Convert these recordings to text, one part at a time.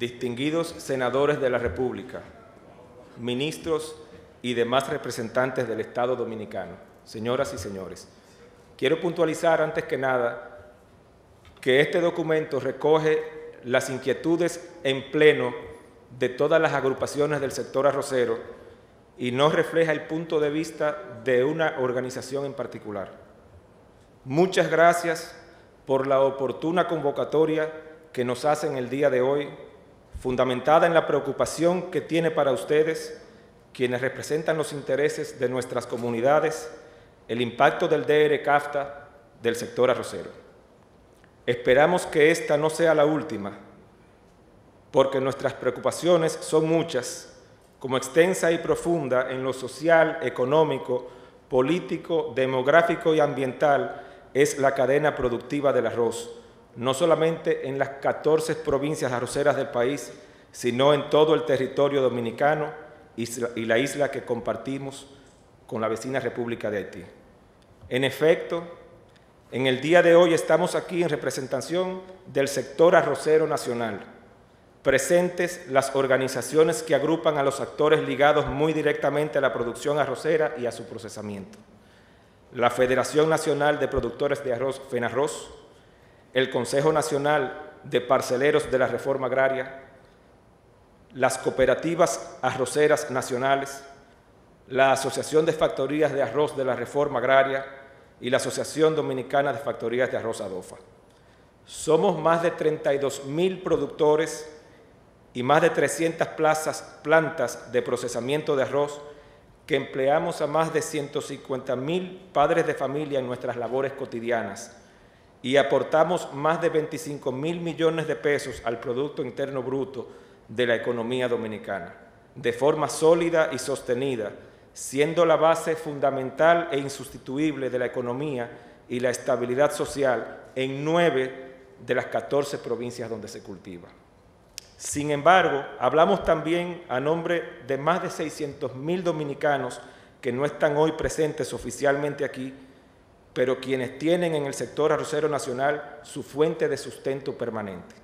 distinguidos senadores de la República, ministros y demás representantes del Estado Dominicano, señoras y señores, quiero puntualizar antes que nada que este documento recoge las inquietudes en pleno de todas las agrupaciones del sector arrocero y no refleja el punto de vista de una organización en particular. Muchas gracias por la oportuna convocatoria que nos hacen el día de hoy, fundamentada en la preocupación que tiene para ustedes, quienes representan los intereses de nuestras comunidades, el impacto del DR-CAFTA del sector arrocero. Esperamos que esta no sea la última, porque nuestras preocupaciones son muchas, como extensa y profunda en lo social, económico, político, demográfico y ambiental es la cadena productiva del arroz, no solamente en las 14 provincias arroceras del país, sino en todo el territorio dominicano y la isla que compartimos con la vecina República de Haití. En efecto, en el día de hoy estamos aquí en representación del sector arrocero nacional, presentes las organizaciones que agrupan a los actores ligados muy directamente a la producción arrocera y a su procesamiento. La Federación Nacional de Productores de Arroz, FENARROZ, el Consejo Nacional de Parceleros de la Reforma Agraria, las cooperativas arroceras nacionales, la Asociación de Factorías de Arroz de la Reforma Agraria y la Asociación Dominicana de Factorías de Arroz ADOFA. Somos más de 32.000 productores y más de 300 plantas de procesamiento de arroz que empleamos a más de 150.000 padres de familia en nuestras labores cotidianas y aportamos más de 25.000 millones de pesos al Producto Interno Bruto de la economía dominicana, de forma sólida y sostenida, siendo la base fundamental e insustituible de la economía y la estabilidad social en 9 de las 14 provincias donde se cultiva. Sin embargo, hablamos también a nombre de más de 600.000 dominicanos que no están hoy presentes oficialmente aquí, pero quienes tienen en el sector arrocero nacional su fuente de sustento permanente.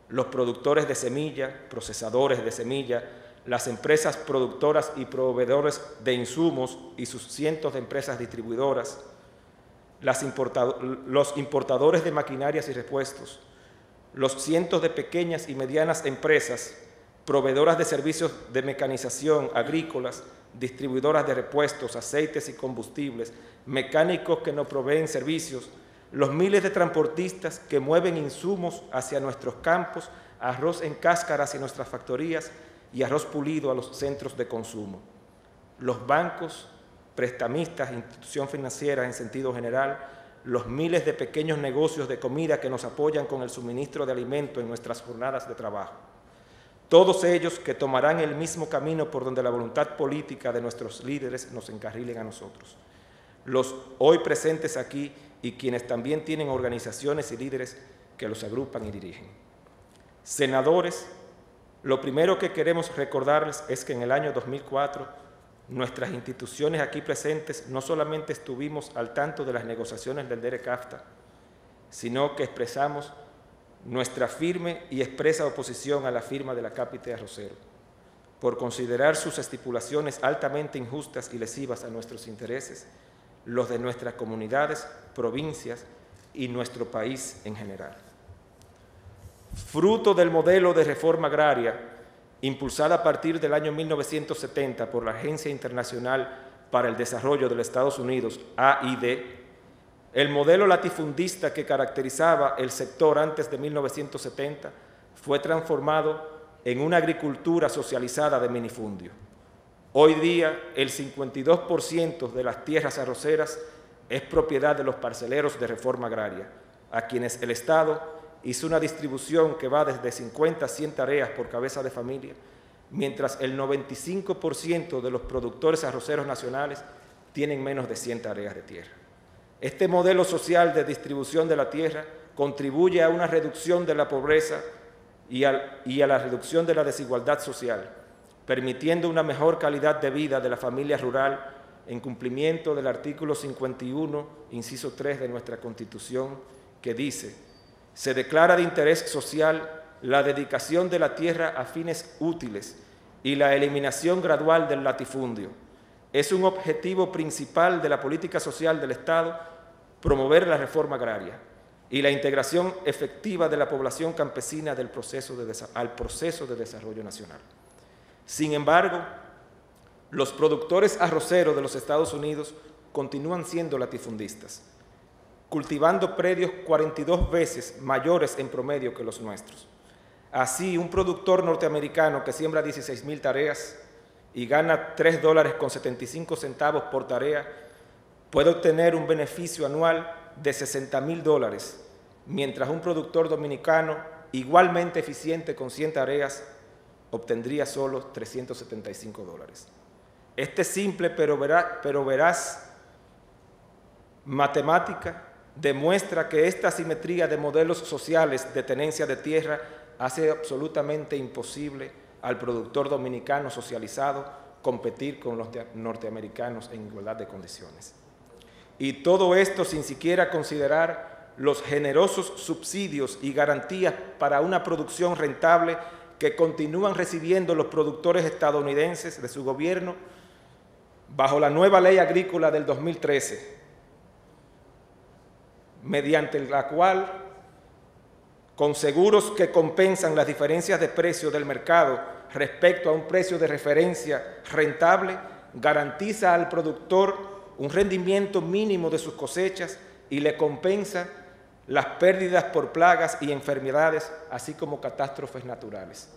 Los productores de semilla, procesadores de semilla, las empresas productoras y proveedores de insumos y sus cientos de empresas distribuidoras, los importadores de maquinarias y repuestos, los cientos de pequeñas y medianas empresas, proveedoras de servicios de mecanización agrícolas, distribuidoras de repuestos, aceites y combustibles, mecánicos que nos proveen servicios, los miles de transportistas que mueven insumos hacia nuestros campos, arroz en cáscara hacia nuestras factorías y arroz pulido a los centros de consumo, los bancos, prestamistas, institución financiera en sentido general, los miles de pequeños negocios de comida que nos apoyan con el suministro de alimento en nuestras jornadas de trabajo. Todos ellos que tomarán el mismo camino por donde la voluntad política de nuestros líderes nos encarrilen a nosotros. Los hoy presentes aquí y quienes también tienen organizaciones y líderes que los agrupan y dirigen. Senadores, lo primero que queremos recordarles es que en el año 2004 nuestras instituciones aquí presentes no solamente estuvimos al tanto de las negociaciones del DR-CAFTA, sino que expresamos nuestra firme y expresa oposición a la firma de la Cápita Arrocero, por considerar sus estipulaciones altamente injustas y lesivas a nuestros intereses, los de nuestras comunidades, provincias y nuestro país en general. Fruto del modelo de reforma agraria impulsada a partir del año 1970 por la Agencia Internacional para el Desarrollo de los Estados Unidos, AID, el modelo latifundista que caracterizaba el sector antes de 1970 fue transformado en una agricultura socializada de minifundio. Hoy día, el 52% de las tierras arroceras es propiedad de los parceleros de reforma agraria, a quienes el Estado hizo una distribución que va desde 50 a 100 tareas por cabeza de familia, mientras el 95% de los productores arroceros nacionales tienen menos de 100 tareas de tierra. Este modelo social de distribución de la tierra contribuye a una reducción de la pobreza y a la reducción de la desigualdad social, permitiendo una mejor calidad de vida de la familia rural en cumplimiento del artículo 51, inciso 3 de nuestra Constitución, que dice: se declara de interés social la dedicación de la tierra a fines útiles y la eliminación gradual del latifundio. Es un objetivo principal de la política social del Estado promover la reforma agraria y la integración efectiva de la población campesina al proceso de desarrollo nacional. Sin embargo, los productores arroceros de los Estados Unidos continúan siendo latifundistas, cultivando predios 42 veces mayores en promedio que los nuestros. Así, un productor norteamericano que siembra 16,000 tareas y gana $3.75 por tarea puede obtener un beneficio anual de $60,000, mientras un productor dominicano igualmente eficiente con 100 tareas obtendría solo $375. Este simple pero veraz matemática demuestra que esta asimetría de modelos sociales de tenencia de tierra hace absolutamente imposible al productor dominicano socializado competir con los norteamericanos en igualdad de condiciones. Y todo esto sin siquiera considerar los generosos subsidios y garantías para una producción rentable que continúan recibiendo los productores estadounidenses de su gobierno bajo la nueva ley agrícola del 2013, mediante la cual, con seguros que compensan las diferencias de precio del mercado respecto a un precio de referencia rentable, garantiza al productor un rendimiento mínimo de sus cosechas y le compensa las pérdidas por plagas y enfermedades, así como catástrofes naturales.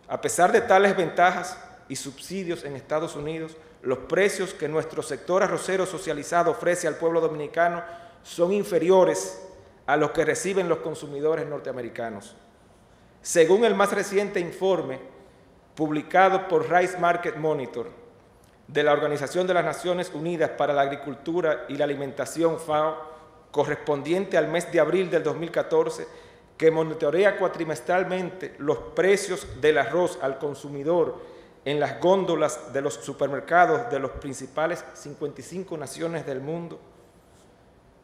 A pesar de tales ventajas y subsidios en Estados Unidos, los precios que nuestro sector arrocero socializado ofrece al pueblo dominicano son inferiores a los que reciben los consumidores norteamericanos. Según el más reciente informe publicado por Rice Market Monitor de la Organización de las Naciones Unidas para la Agricultura y la Alimentación, FAO, correspondiente al mes de abril del 2014, que monitorea cuatrimestralmente los precios del arroz al consumidor en las góndolas de los supermercados de las principales 55 naciones del mundo,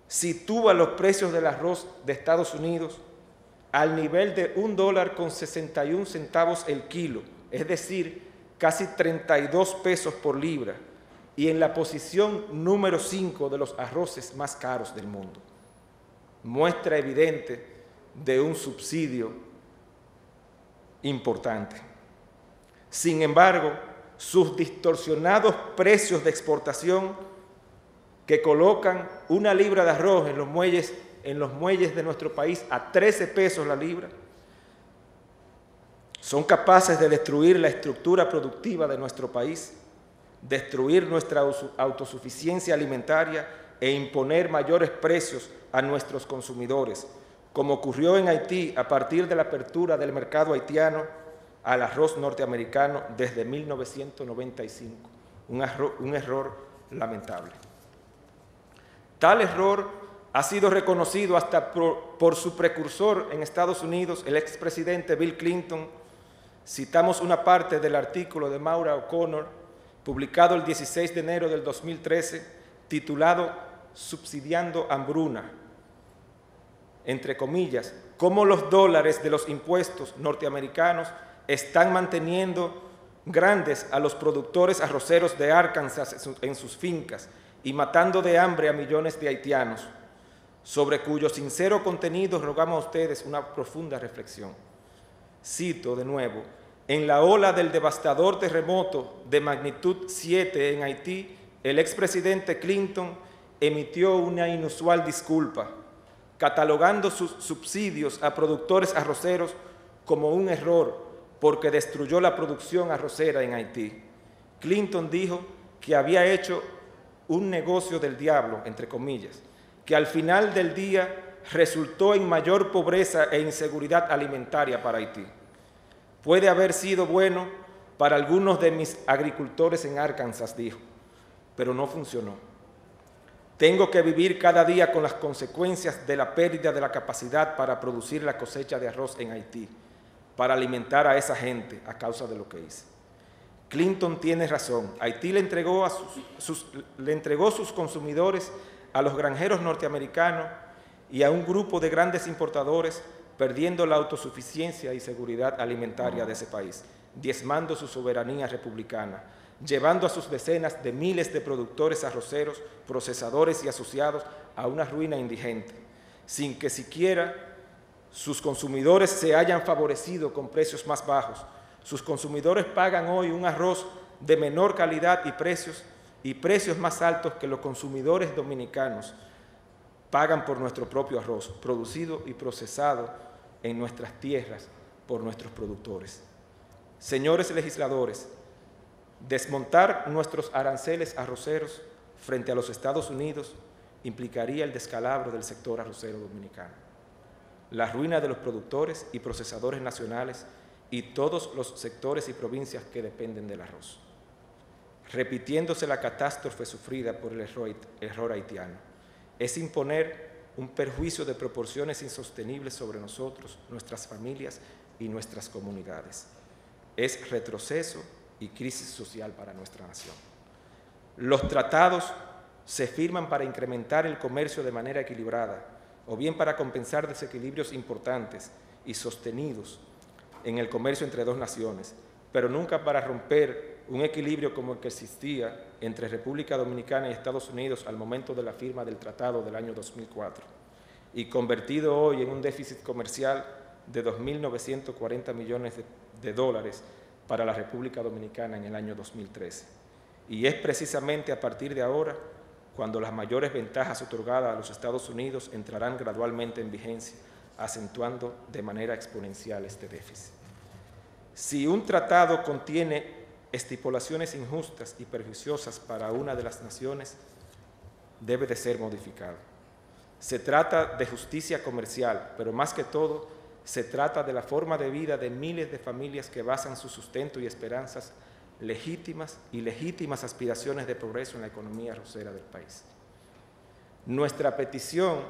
sitúa los precios del arroz de Estados Unidos al nivel de $1.61 el kilo, es decir, casi 32 pesos por libra, y en la posición número 5 de los arroces más caros del mundo. Muestra evidente de un subsidio importante. Sin embargo, sus distorsionados precios de exportación que colocan una libra de arroz en los muelles de nuestro país a 13 pesos la libra, son capaces de destruir la estructura productiva de nuestro país, destruir nuestra autosuficiencia alimentaria e imponer mayores precios a nuestros consumidores, como ocurrió en Haití a partir de la apertura del mercado haitiano al arroz norteamericano desde 1995, un error lamentable. Tal error ha sido reconocido hasta por su precursor en Estados Unidos, el expresidente Bill Clinton. Citamos una parte del artículo de Maura O'Connor, publicado el 16 de enero del 2013, titulado «Subsidiando hambruna», entre comillas, cómo los dólares de los impuestos norteamericanos están manteniendo grandes a los productores arroceros de Arkansas en sus fincas y matando de hambre a millones de haitianos, sobre cuyo sincero contenido rogamos a ustedes una profunda reflexión. Cito de nuevo: en la ola del devastador terremoto de magnitud 7 en Haití, el expresidente Clinton emitió una inusual disculpa, catalogando sus subsidios a productores arroceros como un error porque destruyó la producción arrocera en Haití. Clinton dijo que había hecho un negocio del diablo, entre comillas, que al final del día resultó en mayor pobreza e inseguridad alimentaria para Haití. Puede haber sido bueno para algunos de mis agricultores en Arkansas, dijo, pero no funcionó. Tengo que vivir cada día con las consecuencias de la pérdida de la capacidad para producir la cosecha de arroz en Haití, para alimentar a esa gente a causa de lo que hice. Clinton tiene razón. Haití le entregó sus consumidores a los granjeros norteamericanos y a un grupo de grandes importadores perdiendo la autosuficiencia y seguridad alimentaria de ese país, diezmando su soberanía republicana, llevando a sus decenas de miles de productores arroceros, procesadores y asociados a una ruina indigente, sin que siquiera sus consumidores se hayan favorecido con precios más bajos. Sus consumidores pagan hoy un arroz de menor calidad y precios más altos que los consumidores dominicanos pagan por nuestro propio arroz, producido y procesado en nuestras tierras por nuestros productores. Señores legisladores, desmontar nuestros aranceles arroceros frente a los Estados Unidos implicaría el descalabro del sector arrocero dominicano, la ruina de los productores y procesadores nacionales y todos los sectores y provincias que dependen del arroz, repitiéndose la catástrofe sufrida por el error haitiano. Es imponer un perjuicio de proporciones insostenibles sobre nosotros, nuestras familias y nuestras comunidades. Es retroceso y crisis social para nuestra nación. Los tratados se firman para incrementar el comercio de manera equilibrada o bien para compensar desequilibrios importantes y sostenidos en el comercio entre dos naciones, pero nunca para romper un equilibrio como el que existía entre República Dominicana y Estados Unidos al momento de la firma del tratado del año 2004 y convertido hoy en un déficit comercial de 2.940 millones de dólares para la República Dominicana en el año 2013. Y es precisamente a partir de ahora cuando las mayores ventajas otorgadas a los Estados Unidos entrarán gradualmente en vigencia, acentuando de manera exponencial este déficit. Si un tratado contiene estipulaciones injustas y perjudiciosas para una de las naciones, debe de ser modificado. Se trata de justicia comercial, pero más que todo, se trata de la forma de vida de miles de familias que basan su sustento y esperanzas legítimas y legítimas aspiraciones de progreso en la economía arrocera del país. Nuestra petición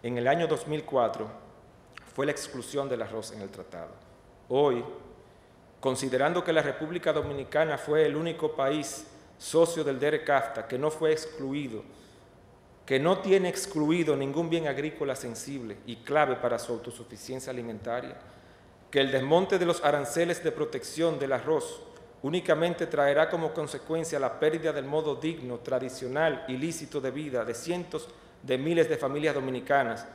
en el año 2004 fue la exclusión del arroz en el tratado. Hoy, considerando que la República Dominicana fue el único país socio del DERECAFTA que no fue excluido, que no tiene excluido ningún bien agrícola sensible y clave para su autosuficiencia alimentaria, que el desmonte de los aranceles de protección del arroz únicamente traerá como consecuencia la pérdida del modo digno, tradicional y lícito de vida de cientos de miles de familias dominicanas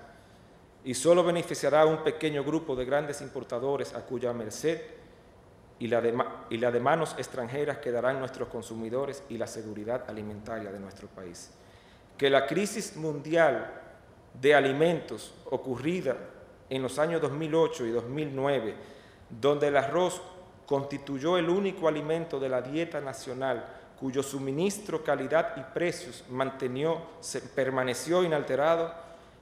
y solo beneficiará a un pequeño grupo de grandes importadores a cuya merced y la de manos extranjeras quedarán nuestros consumidores y la seguridad alimentaria de nuestro país. Que la crisis mundial de alimentos ocurrida en los años 2008 y 2009, donde el arroz constituyó el único alimento de la dieta nacional cuyo suministro, calidad y precios permaneció inalterado,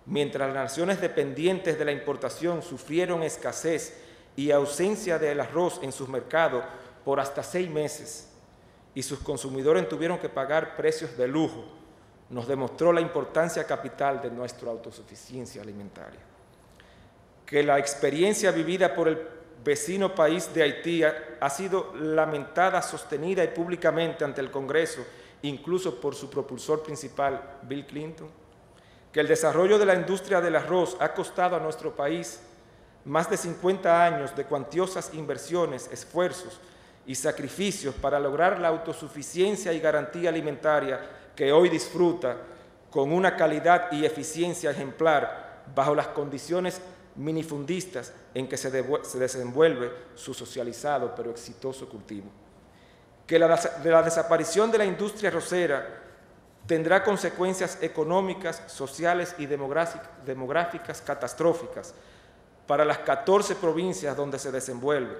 mientras las naciones dependientes de la importación sufrieron escasez y ausencia del arroz en sus mercados por hasta 6 meses y sus consumidores tuvieron que pagar precios de lujo, nos demostró la importancia capital de nuestra autosuficiencia alimentaria. Que la experiencia vivida por el vecino país de Haití ha sido lamentada, sostenida y públicamente ante el Congreso, incluso por su propulsor principal, Bill Clinton. Que el desarrollo de la industria del arroz ha costado a nuestro país más de 50 años de cuantiosas inversiones, esfuerzos y sacrificios para lograr la autosuficiencia y garantía alimentaria que hoy disfruta con una calidad y eficiencia ejemplar bajo las condiciones minifundistas en que se desenvuelve su socializado pero exitoso cultivo. Que la desaparición de la industria arrocera tendrá consecuencias económicas, sociales y demográficas catastróficas para las 14 provincias donde se desenvuelve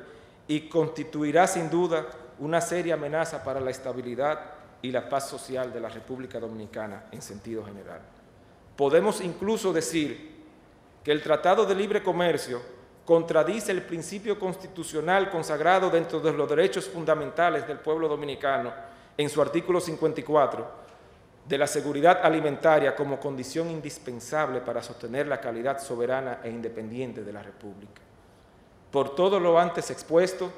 y constituirá sin duda una seria amenaza para la estabilidad y la paz social de la República Dominicana en sentido general. Podemos incluso decir que el Tratado de Libre Comercio contradice el principio constitucional consagrado dentro de los derechos fundamentales del pueblo dominicano en su artículo 54 de la seguridad alimentaria como condición indispensable para sostener la calidad soberana e independiente de la República. Por todo lo antes expuesto,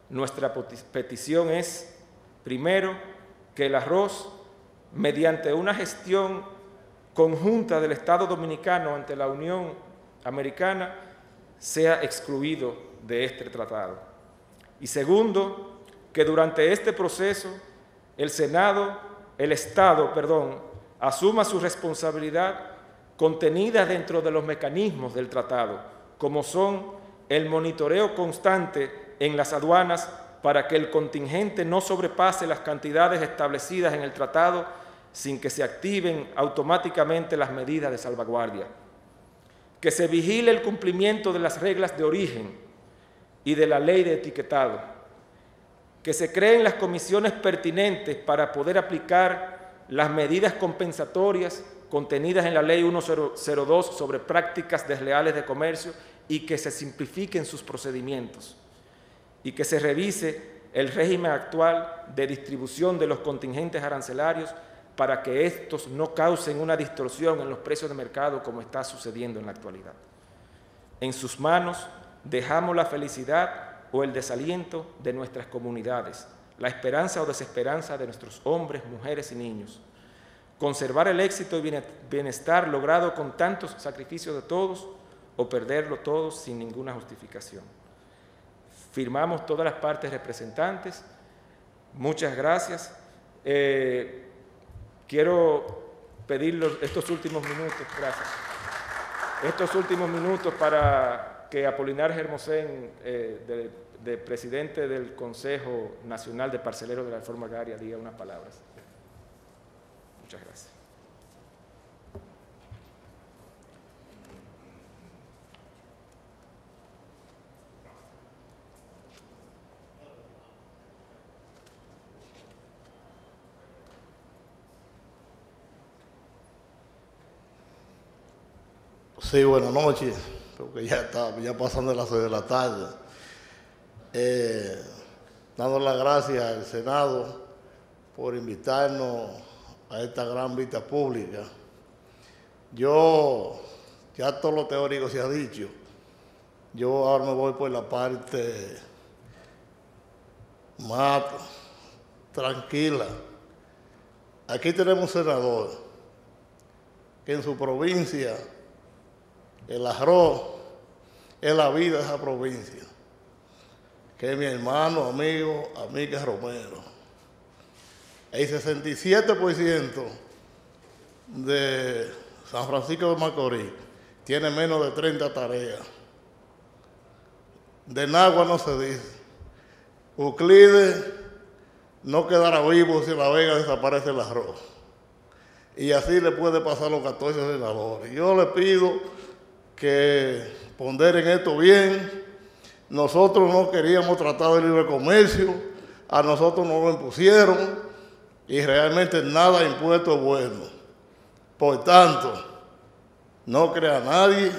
nuestra petición es, primero, que el arroz, mediante una gestión conjunta del Estado Dominicano ante la Unión Americana, sea excluido de este tratado. Y segundo, que durante este proceso el Estado, asuma su responsabilidad contenida dentro de los mecanismos del tratado, como son el monitoreo constante en las aduanas para que el contingente no sobrepase las cantidades establecidas en el tratado sin que se activen automáticamente las medidas de salvaguardia. Que se vigile el cumplimiento de las reglas de origen y de la ley de etiquetado. Que se creen las comisiones pertinentes para poder aplicar las medidas compensatorias contenidas en la Ley 102 sobre prácticas desleales de comercio y que se simplifiquen sus procedimientos. Y que se revise el régimen actual de distribución de los contingentes arancelarios para que estos no causen una distorsión en los precios de mercado como está sucediendo en la actualidad. En sus manos dejamos la felicidad o el desaliento de nuestras comunidades, la esperanza o desesperanza de nuestros hombres, mujeres y niños. Conservar el éxito y bienestar logrado con tantos sacrificios de todos o perderlo todo sin ninguna justificación. Firmamos todas las partes representantes. Muchas gracias. Quiero pedir estos últimos minutos, gracias. Estos últimos minutos para que Apolinar Hermosén, de presidente del Consejo Nacional de Parceleros de la Reforma Agraria, diga unas palabras. Muchas gracias. Sí, buenas noches, porque ya pasando las 6 de la tarde. Dando las gracias al Senado por invitarnos a esta gran vista pública. Ya todo lo teórico se ha dicho. Yo ahora me voy por la parte más tranquila. Aquí tenemos un senador que en su provincia el arroz es la vida de esa provincia, que es mi hermano, amigo, Amílcar Romero. El 67% de San Francisco de Macorís tiene menos de 30 tareas. De Nagua no se dice. Euclides no quedará vivo si en La Vega desaparece el arroz. Y así le puede pasar a los 14 senadores. Yo le pido que ponderen esto bien. Nosotros no queríamos tratado de libre comercio, a nosotros nos lo impusieron y realmente nada de impuesto es bueno. Por tanto, no crea nadie,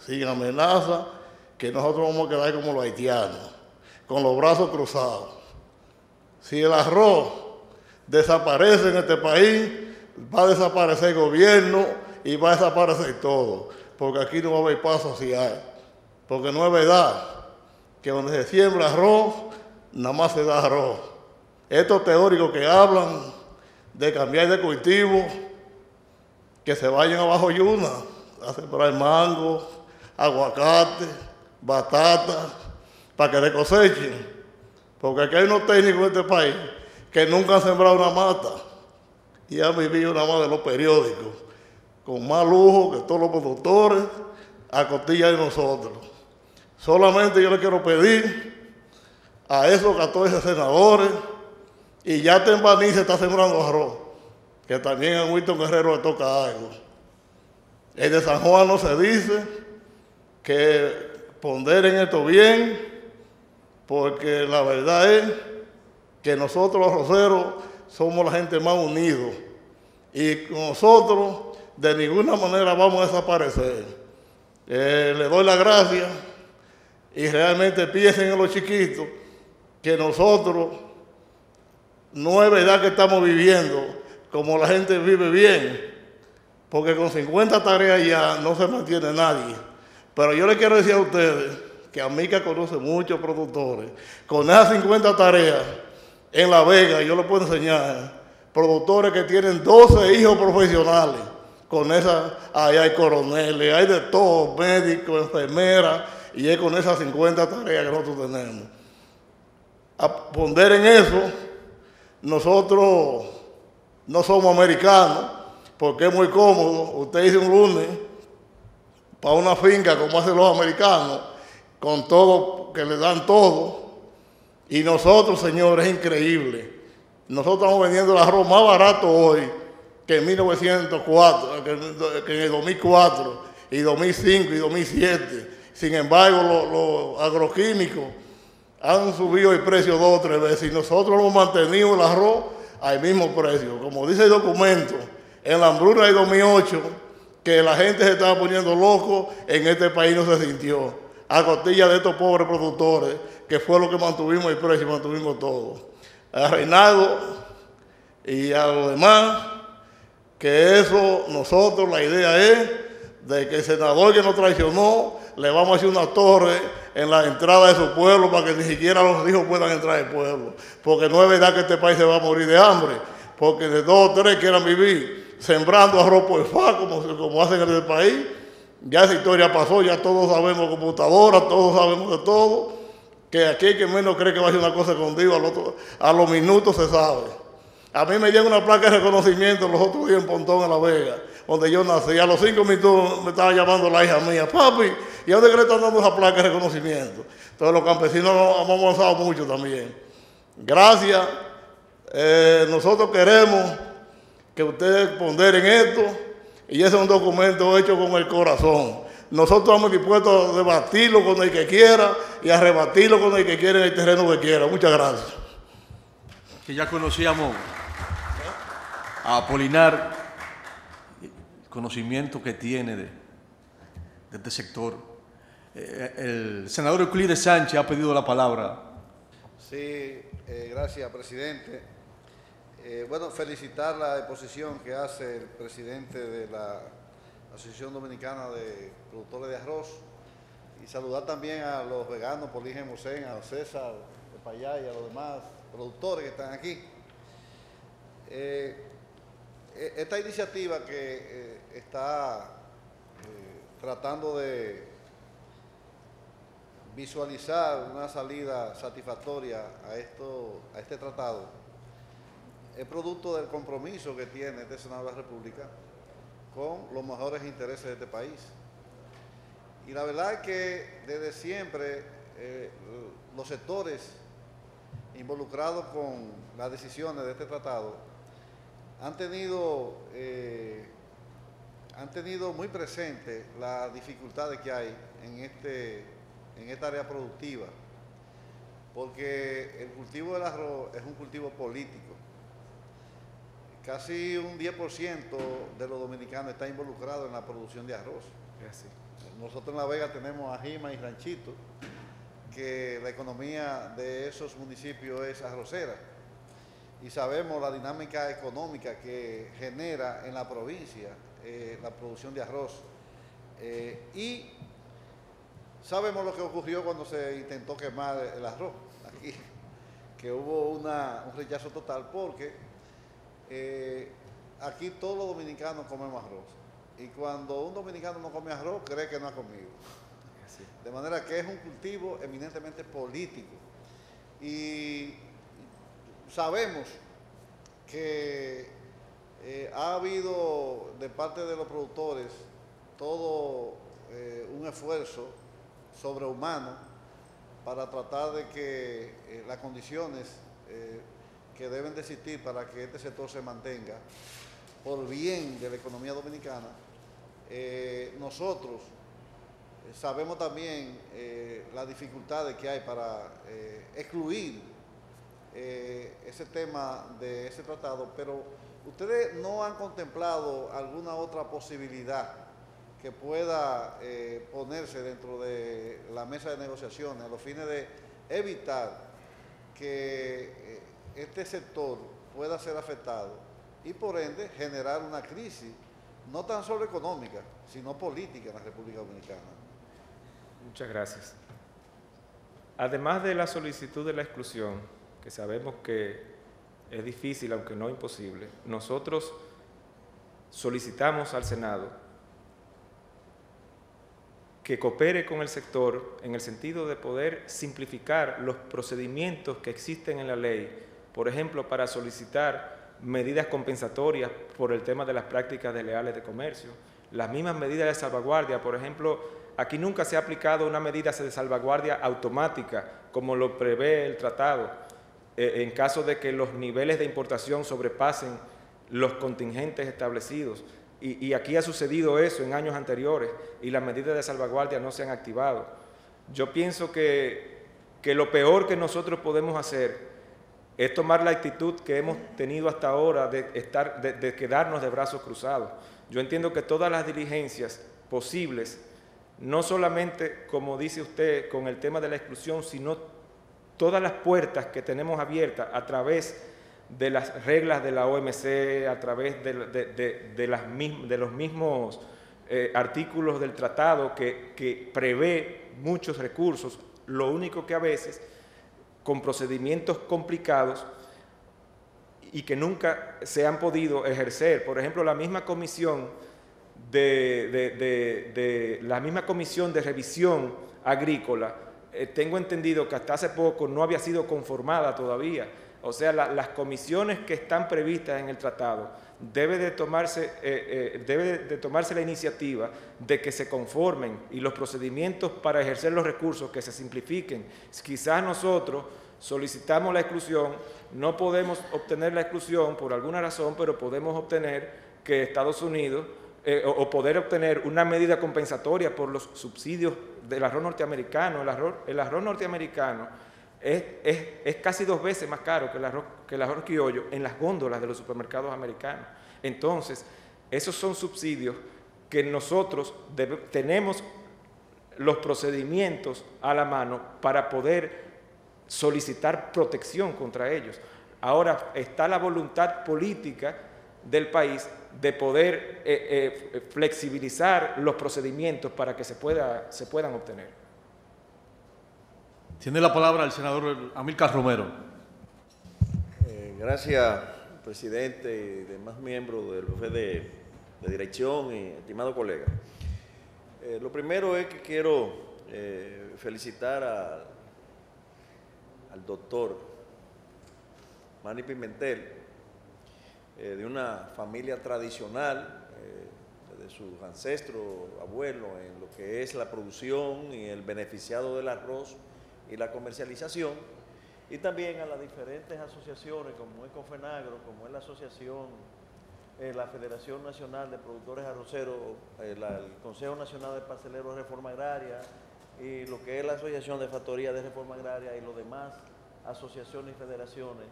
sin amenaza, que nosotros vamos a quedar como los haitianos, con los brazos cruzados. Si el arroz desaparece en este país, va a desaparecer el gobierno y va a desaparecer todo, porque aquí no va a haber paz social, porque no es verdad que donde se siembra arroz, nada más se da arroz. Estos teóricos que hablan de cambiar de cultivo, que se vayan abajo Yuna a sembrar mango, aguacate, batata, para que le cosechen. Porque aquí hay unos técnicos en este país que nunca han sembrado una mata y han vivido nada más de los periódicos, con más lujo que todos los productores, a costilla de nosotros. Solamente yo le quiero pedir a esos 14 senadores, y ya Tembaní se está sembrando arroz, que también a Wilton Guerrero le toca algo. El de San Juan no se dice, que ponderen esto bien, porque la verdad es que nosotros los arroceros somos la gente más unidos, y nosotros de ninguna manera vamos a desaparecer. Le doy las gracias y realmente piensen en los chiquitos, que nosotros no es verdad que estamos viviendo como la gente vive bien, porque con 50 tareas ya no se mantiene nadie. Pero yo le quiero decir a ustedes que Amílcar conoce muchos productores. Con esas 50 tareas en La Vega, yo les puedo enseñar productores que tienen 12 hijos profesionales. Con esa, ahí hay coroneles, hay de todo, médicos, enfermeras, y es con esas 50 tareas que nosotros tenemos. A poner en eso, nosotros no somos americanos, porque es muy cómodo. Usted dice un lunes para una finca como hacen los americanos, con todo, que le dan todo. Y nosotros, señores, es increíble. Nosotros estamos vendiendo el arroz más barato hoy que en 1904, que en el 2004, y 2005 y 2007. Sin embargo, los agroquímicos han subido el precio 2 o 3 veces y nosotros hemos mantenido el arroz al mismo precio. Como dice el documento, en la hambruna del 2008, que la gente se estaba poniendo loco, en este país no se sintió. A costilla de estos pobres productores, que fue lo que mantuvimos el precio y mantuvimos todo. A Reinaldo y a los demás, que eso, nosotros, la idea es de que el senador que nos traicionó, le vamos a hacer una torre en la entrada de su pueblo para que ni siquiera los hijos puedan entrar al pueblo. Porque no es verdad que este país se va a morir de hambre, porque de 2 o 3 quieran vivir sembrando arroz por fa, como hacen en el país. Ya esa historia pasó, ya todos sabemos computadoras, todos sabemos de todo, que aquí el que menos cree que va a ser una cosa escondida, a los minutos se sabe. A mí me llega una placa de reconocimiento los otros días en Pontón, en La Vega, donde yo nací. A los 5 minutos me estaba llamando la hija mía, papi, ¿y a dónde le están dando esa placa de reconocimiento? Entonces los campesinos hemos avanzado mucho también. Gracias. Nosotros queremos que ustedes ponderen esto, y ese es un documento hecho con el corazón. Nosotros estamos dispuestos a debatirlo con el que quiera y a rebatirlo con el que quiera en el terreno que quiera. Muchas gracias. Que ya conocíamos a Apolinar, el conocimiento que tiene de este sector. El senador Euclides Sánchez ha pedido la palabra. Sí, gracias, presidente. Bueno, felicitar la exposición que hace el presidente de la Asociación Dominicana de Productores de Arroz y saludar también a los veganos, Polígen Mosén, a César de Payá y a los demás productores que están aquí. Esta iniciativa que está tratando de visualizar una salida satisfactoria a este tratado es producto del compromiso que tiene este Senado de la República con los mejores intereses de este país. Y la verdad es que desde siempre los sectores involucrados con las decisiones de este tratado han tenido muy presente las dificultades que hay en esta área productiva, porque el cultivo del arroz es un cultivo político. Casi un 10% de los dominicanos está involucrado en la producción de arroz. Nosotros en La Vega tenemos Ajima y Ranchito, que la economía de esos municipios es arrocera. Y sabemos la dinámica económica que genera en la provincia la producción de arroz. Y sabemos lo que ocurrió cuando se intentó quemar el arroz aquí, que hubo un rechazo total porque aquí todos los dominicanos comemos arroz. Y cuando un dominicano no come arroz, cree que no ha comido. De manera que es un cultivo eminentemente político. Y sabemos que ha habido de parte de los productores todo un esfuerzo sobrehumano para tratar de que las condiciones que deben de existir para que este sector se mantenga por bien de la economía dominicana. Nosotros sabemos también las dificultades que hay para excluir ese tema de ese tratado, pero ustedes no han contemplado alguna otra posibilidad que pueda ponerse dentro de la mesa de negociaciones a los fines de evitar que este sector pueda ser afectado y por ende generar una crisis no tan solo económica, sino política en la República Dominicana. Muchas gracias. Además de la solicitud de la exclusión, que sabemos que es difícil, aunque no imposible, nosotros solicitamos al Senado que coopere con el sector en el sentido de poder simplificar los procedimientos que existen en la ley, por ejemplo, para solicitar medidas compensatorias por el tema de las prácticas desleales de comercio, las mismas medidas de salvaguardia. Por ejemplo, aquí nunca se ha aplicado una medida de salvaguardia automática como lo prevé el tratado, en caso de que los niveles de importación sobrepasen los contingentes establecidos. Y aquí ha sucedido eso en años anteriores y las medidas de salvaguardia no se han activado. Yo pienso que lo peor que nosotros podemos hacer es tomar la actitud que hemos tenido hasta ahora de quedarnos de brazos cruzados. Yo entiendo que todas las diligencias posibles, no solamente, como dice usted, con el tema de la exclusión, sino todas las puertas que tenemos abiertas a través de las reglas de la OMC, a través de los mismos artículos del tratado que prevé muchos recursos, lo único que a veces, con procedimientos complicados y que nunca se han podido ejercer. Por ejemplo, la misma comisión de revisión agrícola, tengo entendido que hasta hace poco no había sido conformada todavía. O sea, las comisiones que están previstas en el tratado debe de tomarse la iniciativa de que se conformen y los procedimientos para ejercer los recursos que se simplifiquen. Quizás nosotros solicitamos la exclusión, no podemos obtener la exclusión por alguna razón, pero podemos obtener que Estados Unidos o poder obtener una medida compensatoria por los subsidios del arroz norteamericano. El arroz norteamericano es casi 2 veces más caro que el arroz criollo en las góndolas de los supermercados americanos. Entonces, esos son subsidios que nosotros tenemos los procedimientos a la mano para poder solicitar protección contra ellos. Ahora está la voluntad política del país de poder flexibilizar los procedimientos para que se puedan obtener. Tiene la palabra el senador Amílcar Romero. Gracias, presidente y demás miembros del jefe de dirección y estimado colega. Lo primero es que quiero felicitar al doctor Manny Pimentel, de una familia tradicional, de sus ancestros, abuelos, en lo que es la producción y el beneficiado del arroz y la comercialización, y también a las diferentes asociaciones como es Confenagro, como es la asociación, la Federación Nacional de Productores Arroceros, el Consejo Nacional de Parceleros de Reforma Agraria y lo que es la Asociación de Factorías de Reforma Agraria y los demás asociaciones y federaciones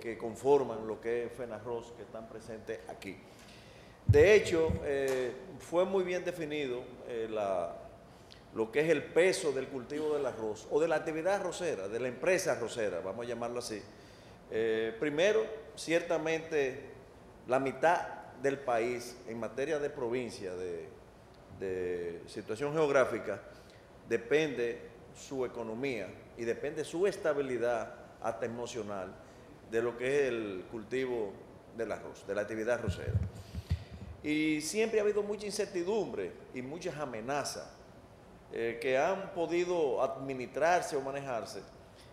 que conforman lo que es FENARROZ, que están presentes aquí. De hecho, fue muy bien definido lo que es el peso del cultivo del arroz o de la actividad arrocera, de la empresa arrocera, vamos a llamarlo así. Primero, ciertamente, la mitad del país en materia de provincia, de situación geográfica, depende su economía y depende su estabilidad hasta emocional de lo que es el cultivo del arroz, de la actividad arrocera. Y siempre ha habido mucha incertidumbre y muchas amenazas que han podido administrarse o manejarse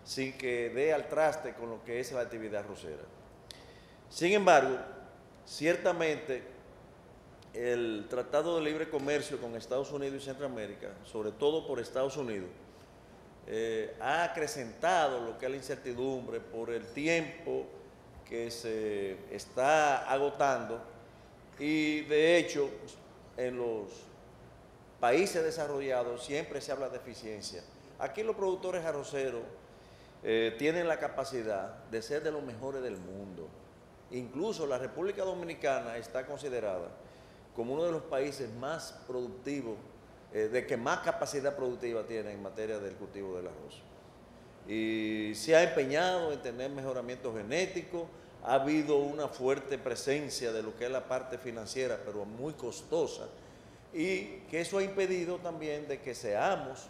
sin que dé al traste con lo que es la actividad arrocera. Sin embargo, ciertamente el Tratado de Libre Comercio con Estados Unidos y Centroamérica, sobre todo por Estados Unidos, ha acrecentado lo que es la incertidumbre por el tiempo que se está agotando y de hecho en los países desarrollados siempre se habla de eficiencia. Aquí los productores arroceros tienen la capacidad de ser de los mejores del mundo. Incluso la República Dominicana está considerada como uno de los países más productivos, de que más capacidad productiva tiene en materia del cultivo del arroz. Y se ha empeñado en tener mejoramiento genético, ha habido una fuerte presencia de lo que es la parte financiera, pero muy costosa, y que eso ha impedido también de que seamos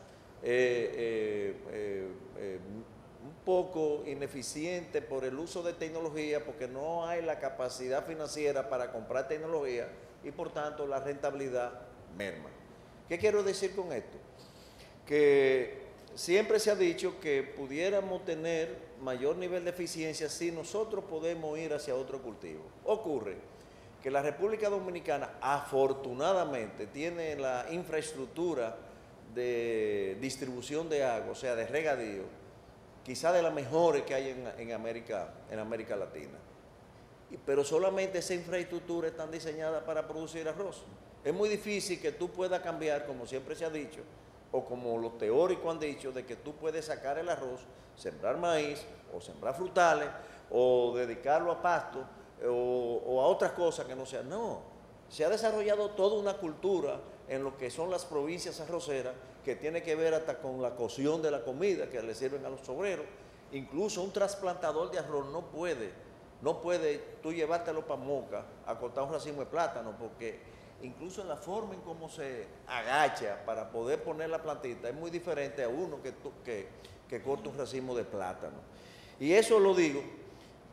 un poco ineficientes por el uso de tecnología, porque no hay la capacidad financiera para comprar tecnología y por tanto la rentabilidad merma. ¿Qué quiero decir con esto? Que siempre se ha dicho que pudiéramos tener mayor nivel de eficiencia si nosotros podemos ir hacia otro cultivo. Ocurre que la República Dominicana afortunadamente tiene la infraestructura de distribución de agua, o sea, de regadío, quizá de las mejores que hay en América Latina. Pero solamente esa infraestructura está diseñada para producir arroz. Es muy difícil que tú puedas cambiar, como siempre se ha dicho, o como los teóricos han dicho, de que tú puedes sacar el arroz, sembrar maíz, o sembrar frutales, o dedicarlo a pasto, o a otras cosas que no sean. No, se ha desarrollado toda una cultura en lo que son las provincias arroceras, que tiene que ver hasta con la cocción de la comida que le sirven a los obreros. Incluso un trasplantador de arroz no puede tú llevártelo para Moca a cortar un racimo de plátano, porque incluso en la forma en cómo se agacha para poder poner la plantita es muy diferente a uno que corta un racimo de plátano. Y eso lo digo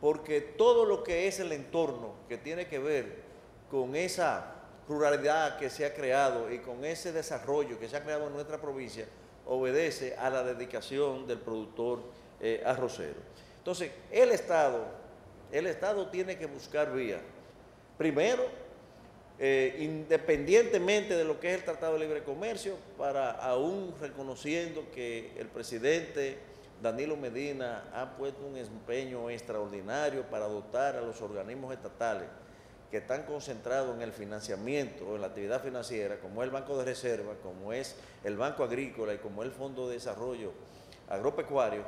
porque todo lo que es el entorno que tiene que ver con esa ruralidad que se ha creado y con ese desarrollo que se ha creado en nuestra provincia obedece a la dedicación del productor arrocero. Entonces, el Estado tiene que buscar vías. Primero, independientemente de lo que es el Tratado de Libre Comercio, para aún reconociendo que el presidente Danilo Medina ha puesto un empeño extraordinario para dotar a los organismos estatales que están concentrados en el financiamiento o en la actividad financiera, como es el Banco de Reserva, como es el Banco Agrícola y como es el Fondo de Desarrollo Agropecuario,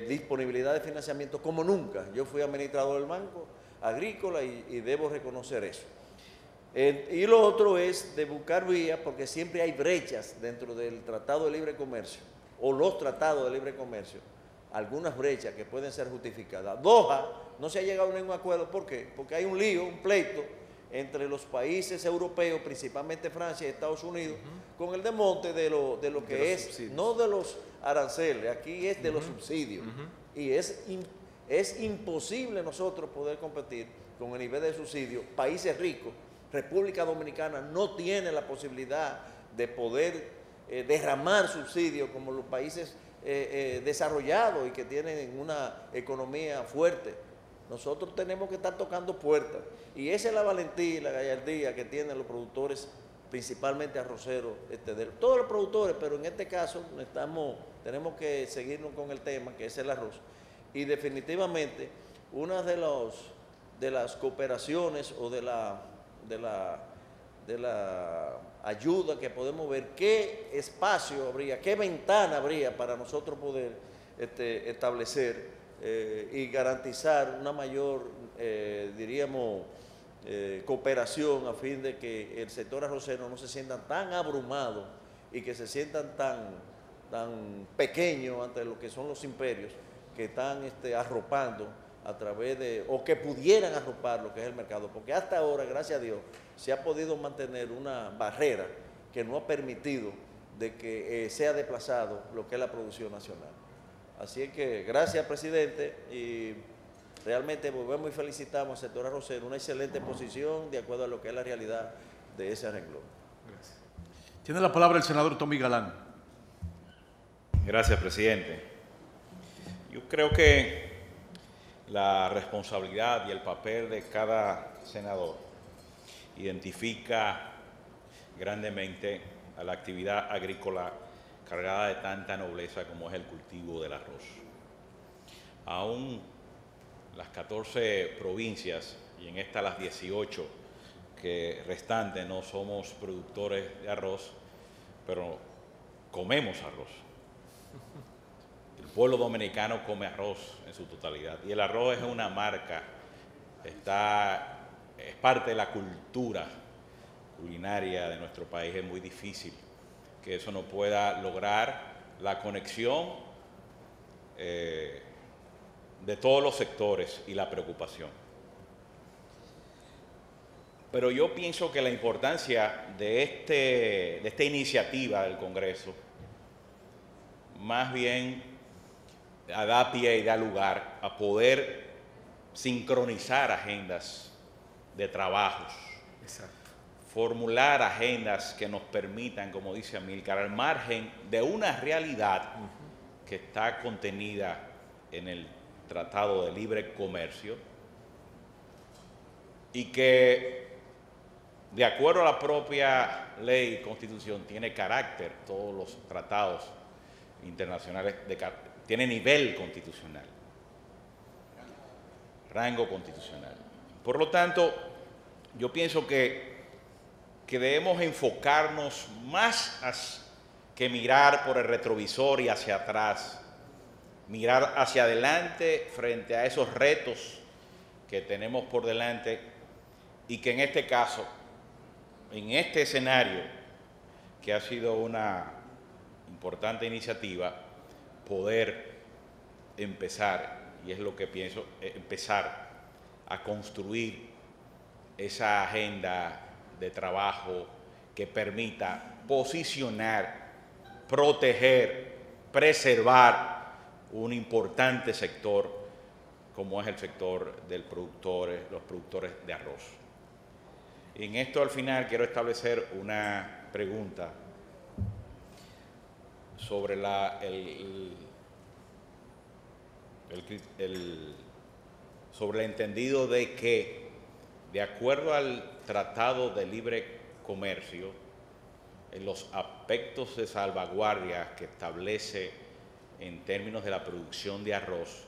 disponibilidad de financiamiento como nunca. Yo fui administrador del Banco Agrícola y debo reconocer eso. Y lo otro es de buscar vías, porque siempre hay brechas dentro del Tratado de Libre Comercio o los tratados de libre comercio, algunas brechas que pueden ser justificadas. Doha no se ha llegado a ningún acuerdo. ¿Por qué? Porque hay un lío, un pleito entre los países europeos, principalmente Francia y Estados Unidos, con el desmonte de lo que es, subsidios. No de los aranceles, aquí es de los subsidios. Y es imposible nosotros poder competir con el nivel de subsidio. Países ricos, República Dominicana no tiene la posibilidad de poder derramar subsidios como los países desarrollados y que tienen una economía fuerte. Nosotros tenemos que estar tocando puertas, y esa es la valentía y la gallardía que tienen los productores, principalmente arroceros, todos los productores, pero en este caso tenemos que seguirnos con el tema que es el arroz. Y definitivamente una de las cooperaciones o de la ayuda que podemos ver, qué espacio habría, qué ventana habría para nosotros poder establecer y garantizar una mayor, diríamos, cooperación, a fin de que el sector arrocero no se sientan tan abrumados y que se sientan tan pequeños ante lo que son los imperios que están arropando a través de, o que pudieran arropar lo que es el mercado, porque hasta ahora, gracias a Dios, se ha podido mantener una barrera que no ha permitido de que sea desplazado lo que es la producción nacional. Así es que gracias, presidente, y realmente volvemos y felicitamos al sector arrocero, una excelente posición de acuerdo a lo que es la realidad de ese renglón. Gracias. Tiene la palabra el senador Tommy Galán. Gracias, presidente. Yo creo que la responsabilidad y el papel de cada senador identifica grandemente a la actividad agrícola cargada de tanta nobleza como es el cultivo del arroz. Aún las 14 provincias, y en estas las 18 que restantes, no somos productores de arroz, pero comemos arroz. El pueblo dominicano come arroz en su totalidad, y el arroz es una marca, es parte de la cultura culinaria de nuestro país. Es muy difícil que eso no pueda lograr la conexión de todos los sectores y la preocupación. Pero yo pienso que la importancia de esta iniciativa del Congreso más bien da pie y da lugar a poder sincronizar agendas de trabajos. Exacto. formular agendas que nos permitan, como dice Amílcar, al margen de una realidad que está contenida en el Tratado de Libre Comercio y que, de acuerdo a la propia ley y constitución, tiene carácter, todos los tratados internacionales tienen nivel constitucional, rango constitucional. Por lo tanto, yo pienso que debemos enfocarnos más que mirar por el retrovisor y hacia atrás, mirar hacia adelante frente a esos retos que tenemos por delante y que en este caso, en este escenario, que ha sido una importante iniciativa, poder empezar, y es lo que pienso, empezar a construir esa agenda de trabajo que permita posicionar, proteger, preservar un importante sector como es el sector del los productores de arroz. Y en esto al final quiero establecer una pregunta sobre sobre el entendido de que, de acuerdo al Tratado de Libre Comercio, en los aspectos de salvaguardia que establece en términos de la producción de arroz,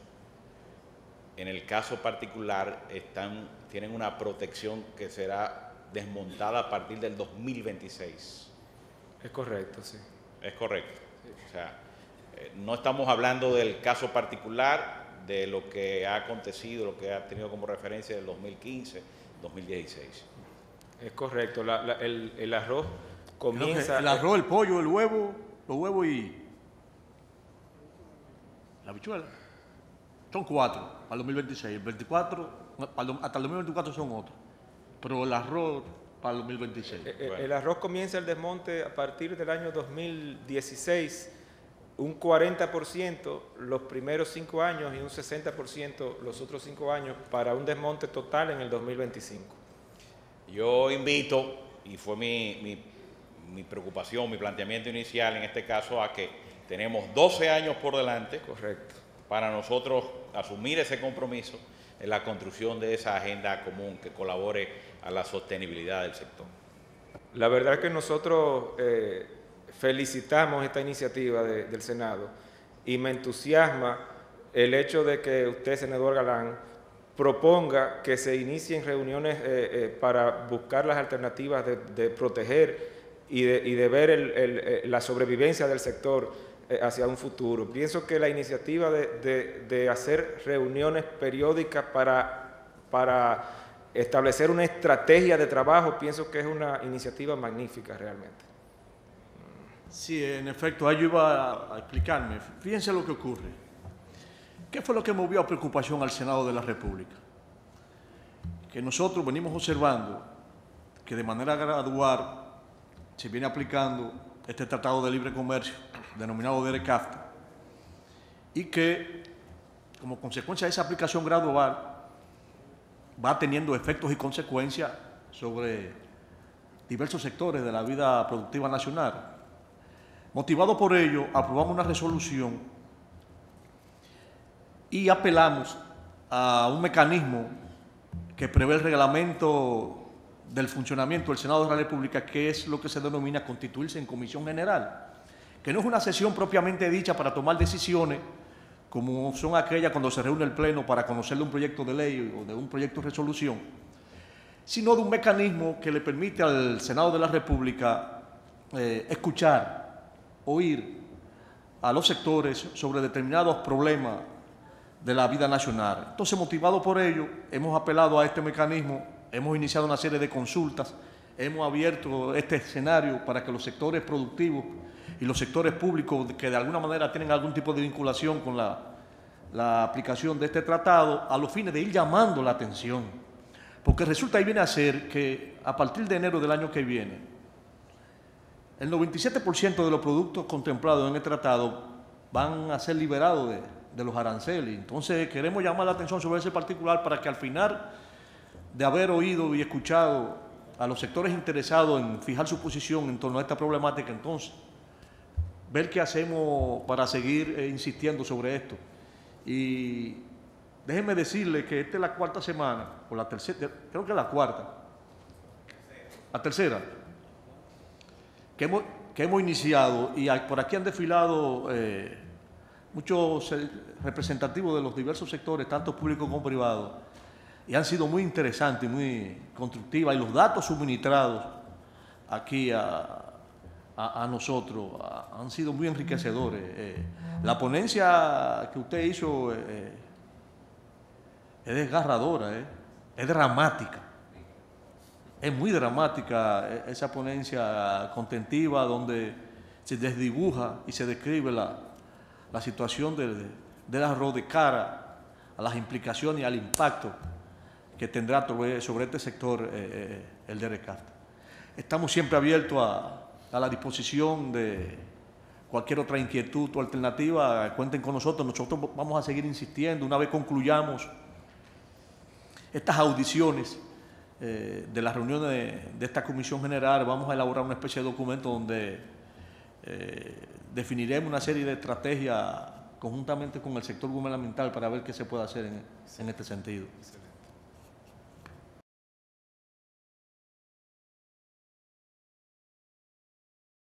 en el caso particular tienen una protección que será desmontada a partir del 2026. Es correcto, sí. Es correcto. O sea, no estamos hablando del caso particular, de lo que ha acontecido, lo que ha tenido como referencia del 2015, 2016. Es correcto. El arroz comienza... El arroz, el pollo, el huevo, los huevos y la habichuela. Son 4 para el 2026. El 24, hasta el 2024 son otros. Pero el arroz para el 2026. El arroz comienza el desmonte a partir del año 2016, un 40% los primeros 5 años y un 60% los otros 5 años, para un desmonte total en el 2025. Yo invito, y fue mi preocupación, mi planteamiento inicial en este caso, a que tenemos 12 años por delante. Correcto. Para nosotros asumir ese compromiso en la construcción de esa agenda común que colabore a la sostenibilidad del sector. La verdad es que nosotros felicitamos esta iniciativa del Senado y me entusiasma el hecho de que usted, senador Galán, proponga que se inicien reuniones para buscar las alternativas de proteger y de ver la sobrevivencia del sector hacia un futuro. Pienso que la iniciativa de hacer reuniones periódicas para establecer una estrategia de trabajo, pienso que es una iniciativa magnífica realmente. Sí, en efecto, ahí yo iba a explicarme. Fíjense lo que ocurre. ¿Qué fue lo que movió a preocupación al Senado de la República? Que nosotros venimos observando que de manera gradual se viene aplicando este Tratado de Libre Comercio, denominado DERECAFTA, y que, como consecuencia de esa aplicación gradual, va teniendo efectos y consecuencias sobre diversos sectores de la vida productiva nacional. Motivado por ello, aprobamos una resolución y apelamos a un mecanismo que prevé el reglamento del funcionamiento del Senado de la República, que es lo que se denomina constituirse en comisión general, que no es una sesión propiamente dicha para tomar decisiones, como son aquellas cuando se reúne el Pleno para conocer de un proyecto de ley o de un proyecto de resolución, sino de un mecanismo que le permite al Senado de la República escuchar, oír a los sectores sobre determinados problemas de la vida nacional. Entonces, motivado por ello, hemos apelado a este mecanismo, hemos iniciado una serie de consultas, hemos abierto este escenario para que los sectores productivos y los sectores públicos que de alguna manera tienen algún tipo de vinculación con la aplicación de este tratado, a los fines de ir llamando la atención. Porque resulta y viene a ser que a partir de enero del año que viene, el 97% de los productos contemplados en el tratado van a ser liberados de los aranceles. Entonces queremos llamar la atención sobre ese particular para que al final de haber oído y escuchado a los sectores interesados en fijar su posición en torno a esta problemática, entonces, ver qué hacemos para seguir insistiendo sobre esto. Y déjenme decirle que esta es la cuarta semana, o la tercera, creo que es la cuarta, la tercera, que hemos iniciado, y por aquí han desfilado muchos representativos de los diversos sectores, tanto públicos como privados, y han sido muy interesantes, muy constructivas, y los datos suministrados aquí a nosotros han sido muy enriquecedores. La ponencia que usted hizo es desgarradora, es dramática. Es muy dramática esa ponencia contentiva donde se desdibuja y se describe la situación del arroz de cara a las implicaciones y al impacto que tendrá sobre este sector el DRCAF. Estamos siempre abiertos a la disposición de cualquier otra inquietud o alternativa. Cuenten con nosotros vamos a seguir insistiendo. Una vez concluyamos estas audiciones de las reuniones de esta Comisión General, vamos a elaborar una especie de documento donde definiremos una serie de estrategias conjuntamente con el sector gubernamental para ver qué se puede hacer en este sentido.